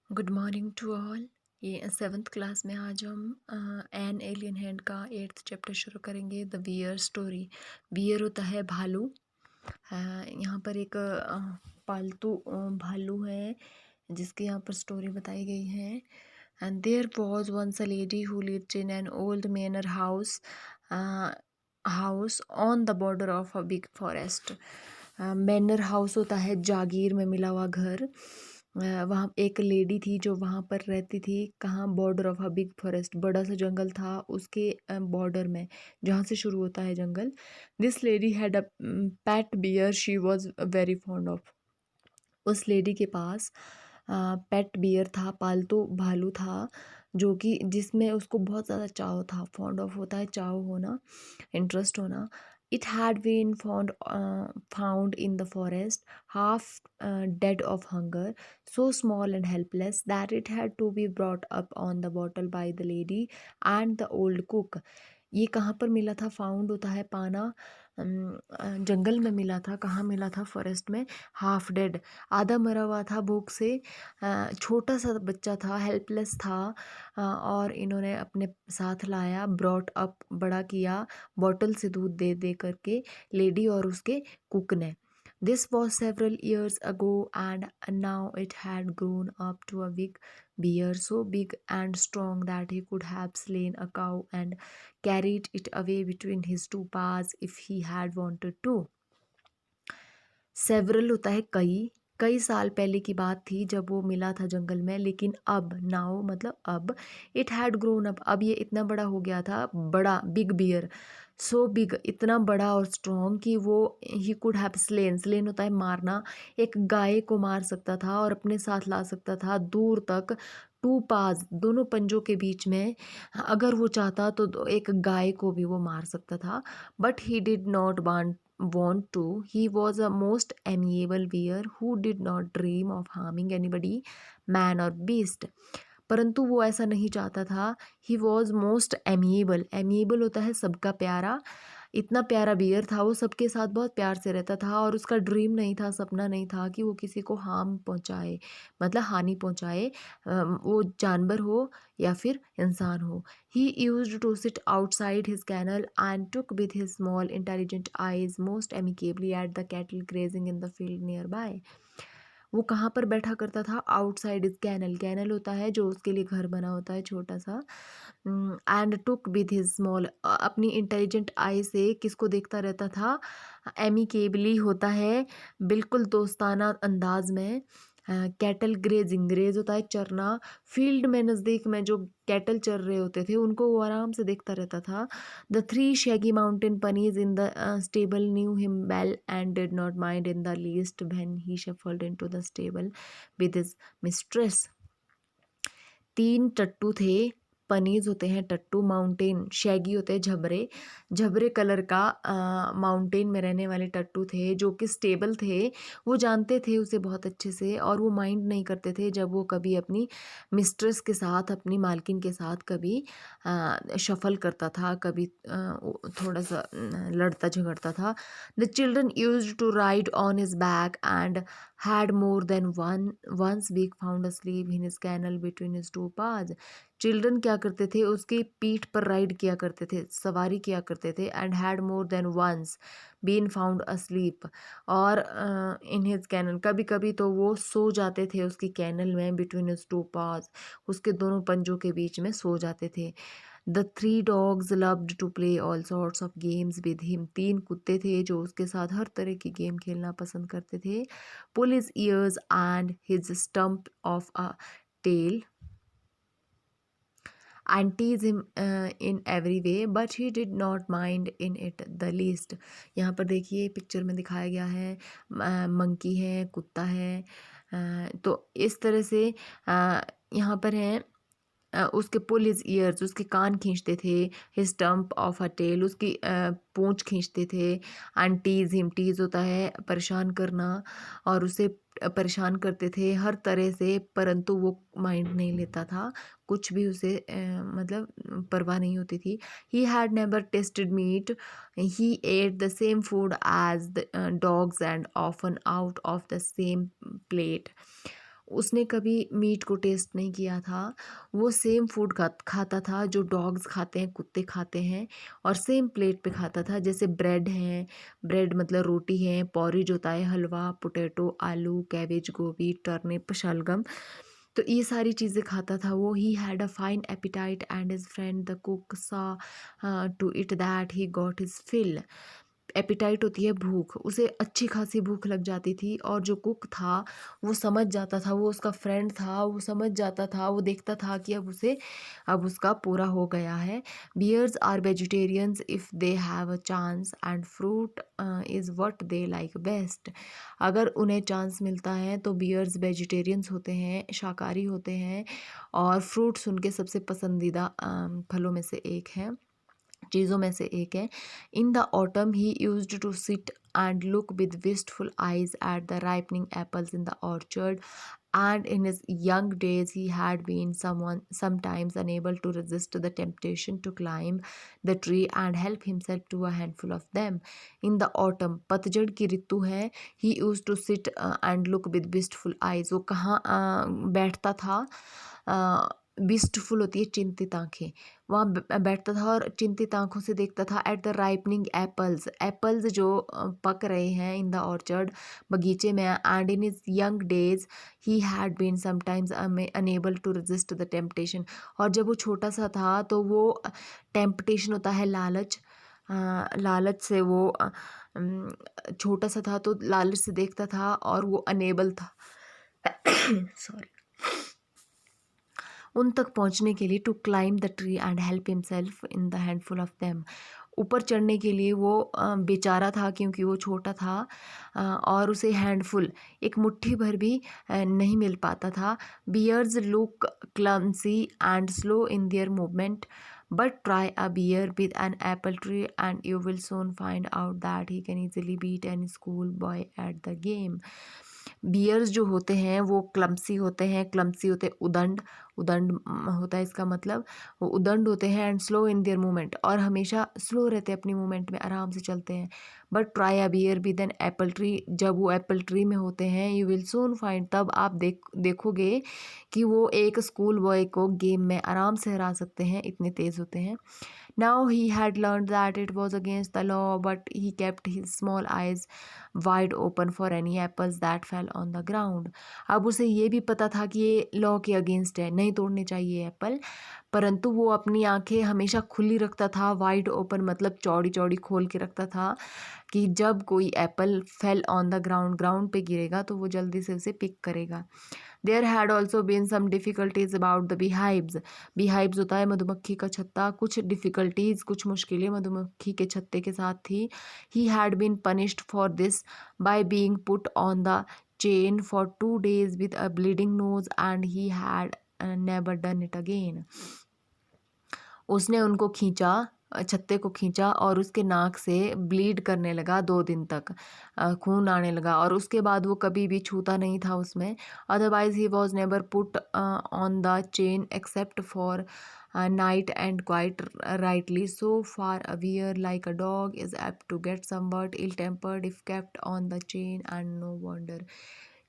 Good morning to all. ये seventh class में आज हम एन एलियन हैंड का 8th चैप्टर शुरू करेंगे। The beer story. बियर होता है भालू। यहाँ पर एक पालतू भालू है जिसके यहाँ पर स्टोरी बताई गई है। And there was once a lady who lived in an old manor house on the border of a big forest. Manor house होता है जागीर में मिला हुआ घर। वहाँ एक लेडी थी जो वहाँ पर रहती थी। कहाँ? Border of a big forest, बड़ा सा जंगल था उसके बॉर्डर में, जहाँ से शुरू होता है जंगल। This lady had a pet bear she was very fond of. उस लेडी के पास पेट बियर था, पालतू भालू था, जो कि जिसमें उसको बहुत ज़्यादा चाव था। फॉन्ड ऑफ होता है चाव होना, इंटरेस्ट होना। It had been found in the forest, half dead of hunger, so small and helpless that it had to be brought up on the bottle by the lady and the old cook. ये कहाँ पर मिला था? Found होता है पाना। जंगल में मिला था। कहाँ मिला था? फॉरेस्ट में। हाफ डेड, आधा मरा हुआ था भूख से। छोटा सा बच्चा था, हेल्पलेस था। और इन्होंने अपने साथ लाया, ब्रॉट अप, बड़ा किया, बॉटल से दूध दे दे करके, लेडी और उसके कुक ने। This was several years ago, and now it had grown up to a big bear, so big and strong that he could have slain a cow and carried it away between his two paws if he had wanted to. Several होता है कई। कई साल पहले की बात थी जब वो मिला था जंगल में, लेकिन अब, नाउ मतलब अब, इट हैड ग्रोन अप, अब ये इतना बड़ा हो गया था, बड़ा, बिग बियर, सो बिग, इतना बड़ा और स्ट्रॉन्ग कि वो he could have slain, slain होता है मारना, एक गाय को मार सकता था और अपने साथ ला सकता था दूर तक, टू पाज, दोनों पंजों के बीच में। अगर वो चाहता तो एक गाय को भी वो मार सकता था। But he did not want to. He was a most amiable bear who did not dream of harming anybody, man or beast. परंतु वो ऐसा नहीं चाहता था। He was most amiable, amiable होता है सबका प्यारा। इतना प्यारा बियर था, वो सबके साथ बहुत प्यार से रहता था और उसका ड्रीम नहीं था, सपना नहीं था कि वो किसी को हार्म पहुंचाए, मतलब हानि पहुंचाए, वो जानवर हो या फिर इंसान हो। He used to sit outside his kennel and took with his small intelligent eyes most amicably at the cattle grazing in the field near by. वो कहाँ पर बैठा करता था? आउटसाइड इज कैनल, कैनल होता है जो उसके लिए घर बना होता है छोटा सा। And took with his small, अपनी इंटेलिजेंट आई से किसको देखता रहता था? एमिकेबली होता है बिल्कुल दोस्ताना अंदाज में। कैटल ग्रेजिंग, ग्रेज होता है चरना, फील्ड में, नज़दीक में जो कैटल चर रहे होते थे उनको वो आराम से देखता रहता था। The three shaggy mountain ponies in the stable knew him well and did not mind in the least when he shuffled into the stable with his mistress. तीन टट्टू थे। पनीज होते हैं टट्टू, माउंटेन शैगी होते हैं झबरे, झबरे कलर का माउंटेन में रहने वाले टट्टू थे जो कि स्टेबल थे। वो जानते थे उसे बहुत अच्छे से और वो माइंड नहीं करते थे जब वो कभी अपनी मिस्ट्रेस के साथ, अपनी मालकिन के साथ कभी शफल करता था, कभी थोड़ा सा लड़ता झगड़ता था। The children used to ride on his back and had more than once week found asleep in his kennel between his two paws. Children क्या करते थे? उसकी पीठ पर राइड किया करते थे, सवारी किया करते थे। And had more than once been found asleep, और इन हिज कैनल, कभी कभी तो वो सो जाते थे उसकी कैनल में, बिटवीन हिज टू पाज, उसके दोनों पंजों के बीच में सो जाते थे। The three dogs loved to play all sorts of games with him, तीन कुत्ते थे जो उसके साथ हर तरह की गेम खेलना पसंद करते थे। Pull his ears and his stump of a tail and tease him in every way, but he did not mind in it the least. यहाँ पर देखिए पिक्चर में दिखाया गया है, मंकी है, कुत्ता है। तो इस तरह से यहाँ पर है, उसके पुल हिज ईयर्स, उसके कान खींचते थे, his stump of a tail, उसकी पूंछ खींचते थे। एंड टीज हिम, टीज होता है परेशान करना, और उसे परेशान करते थे हर तरह से, परंतु वो माइंड नहीं लेता था, कुछ भी उसे मतलब परवाह नहीं होती थी। He had never tasted meat, he ate the same food as the dogs and often out of the same plate. उसने कभी मीट को टेस्ट नहीं किया था। वो सेम फूड खाता था जो डॉग्स खाते हैं, कुत्ते खाते हैं, और सेम प्लेट पे खाता था। जैसे ब्रेड है, ब्रेड मतलब रोटी है, पॉरिज होता है, हलवा, पोटैटो, आलू, कैबेज, गोभी, टर्निप, शलगम, तो ये सारी चीज़ें खाता था वो। He had a fine appetite and his friend the cook saw to it that he got his fill. Appetite होती है भूख, उसे अच्छी खासी भूख लग जाती थी, और जो कुक था वो समझ जाता था, वो उसका फ्रेंड था, वो समझ जाता था, वो देखता था कि अब उसका पूरा हो गया है। Bears are vegetarians if they have a chance and fruit is what they like best. अगर उन्हें चांस मिलता है तो बियर्स वेजिटेरियंस होते हैं, शाकाहारी होते हैं, और फ्रूट्स उनके सबसे पसंदीदा फलों में से एक है, चीज़ों में से एक है। In the autumn he used to sit and look with wistful eyes at the ripening apples in the orchard, and in his young days he had been sometimes unable to resist the temptation to climb the tree and help himself to a handful of them. In the autumn, पतझड़ की ऋतु है, he used to sit and look with wistful eyes, वो कहाँ बैठता था, wistful होती है चिंतित आंखें, वहाँ बैठता था और चिंतित आंखों से देखता था at the ripening apples, apples जो पक रहे हैं इन द ऑर्चर्ड, बगीचे में। And in his young days he had been sometimes unable to resist the temptation, और जब वो छोटा सा था तो वो टेम्पटेशन होता है लालच, लालच से वो छोटा सा था तो लालच से देखता था और वो अनेबल था सॉरी, उन तक पहुंचने के लिए, to climb the tree and help himself in the handful of them, ऊपर चढ़ने के लिए वो बेचारा था क्योंकि वो छोटा था, और उसे हैंडफुल, एक मुट्ठी भर भी नहीं मिल पाता था। Bears look clumsy and slow in their movement, but try a bear with an apple tree and you will soon find out that he can easily beat an school boy at the game. Bears जो होते हैं वो clumsy होते हैं, clumsy होते हैं उदंड, उदंड होता है इसका मतलब, वो उदंड होते हैं, and slow in their movement, और हमेशा स्लो रहते हैं अपनी मूवमेंट में, आराम से चलते हैं। But try a bear with an apple tree, जब वो एप्पल ट्री में होते हैं, यू विल सून फाइंड, तब आप देखोगे कि वो एक स्कूल बॉय को गेम में आराम से हरा सकते हैं, इतने तेज़ होते हैं। Now he had learned that it was against the law, but he kept his small eyes wide open for any apples that fell on the ground. अब उसे ये भी पता था कि ये लॉ के अगेंस्ट है, नहीं तोड़ने चाहिए एप्पल, परंतु वो अपनी आंखें हमेशा खुली रखता था, वाइड ओपन मतलब चौड़ी चौड़ी खोल के रखता था, कि जब कोई apple fell on the ground, ground पे गिरेगा तो वो जल्दी से उसे पिक करेगा। There had also been some difficulties about the beehives, beehives होता है मधुमक्खी का छत्ता, कुछ डिफ़िकल्टीज, कुछ मुश्किलें मधुमक्खी के छत्ते के साथ थी। He had been punished for this by being put on the chain for 2 days with a bleeding nose and he had never done it again. उसने उनको खींचा, छत्ते को खींचा और उसके नाक से ब्लीड करने लगा 2 दिन तक, खून आने लगा, और उसके बाद वो कभी भी छूता नहीं था उसमें। Otherwise he was never put on the chain except for night and quite rightly so for a bear like a dog is apt to get somewhat ill tempered if kept on the chain and no wonder.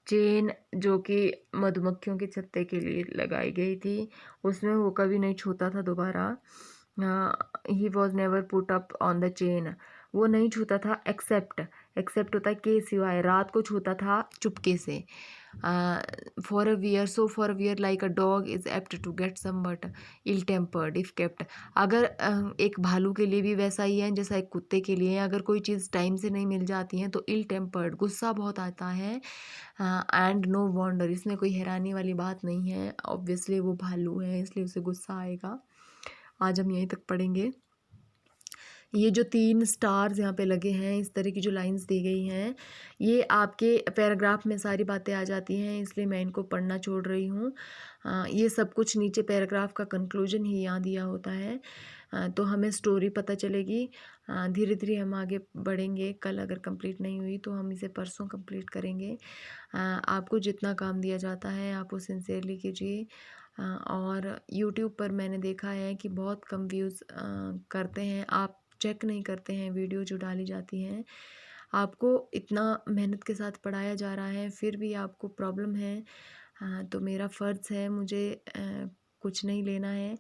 Chain जो कि मधुमक्खियों के छत्ते के लिए लगाई गई थी, उसमें वो कभी नहीं छूता था दोबारा। ही was never put up on the chain, वो नहीं छूता था एक्सेप्ट, एक्सेप्ट होता है के सिवाय, रात को छूता था चुपके से। For a bear, so for a bear like a dog is apt to get somewhat ill tempered if kept. अगर एक भालू के लिए भी वैसा ही है जैसा एक कुत्ते के लिए है, अगर कोई चीज़ टाइम से नहीं मिल जाती है तो इल टेम्पर्ड, गुस्सा बहुत आता है। एंड नो वंडर, इसमें कोई हैरानी वाली बात नहीं है, ऑब्वियसली वो भालू है इसलिए उसे गुस्सा आएगा। आज हम यहीं तक पढ़ेंगे। ये जो 3 स्टार्स यहाँ पे लगे हैं, इस तरह की जो लाइंस दी गई हैं, ये आपके पैराग्राफ में सारी बातें आ जाती हैं, इसलिए मैं इनको पढ़ना छोड़ रही हूँ। ये सब कुछ नीचे पैराग्राफ का कंक्लूजन ही यहाँ दिया होता है, तो हमें स्टोरी पता चलेगी। धीरे धीरे हम आगे बढ़ेंगे, कल अगर कंप्लीट नहीं हुई तो हम इसे परसों कंप्लीट करेंगे। आपको जितना काम दिया जाता है आप वो सिंसियरली कीजिए। और यूट्यूब पर मैंने देखा है कि बहुत कम व्यूज़ करते हैं, आप चेक नहीं करते हैं वीडियो जो डाली जाती हैं। आपको इतना मेहनत के साथ पढ़ाया जा रहा है फिर भी आपको प्रॉब्लम है, हाँ, तो मेरा फ़र्ज़ है, मुझे कुछ नहीं लेना है।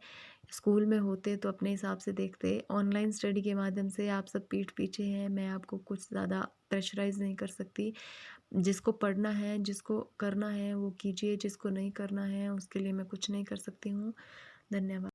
स्कूल में होते तो अपने हिसाब से देखते। ऑनलाइन स्टडी के माध्यम से आप सब पीठ पीछे हैं, मैं आपको कुछ ज़्यादा प्रेशराइज़ नहीं कर सकती। जिसको पढ़ना है, जिसको करना है वो कीजिए, जिसको नहीं करना है उसके लिए मैं कुछ नहीं कर सकती हूँ। धन्यवाद।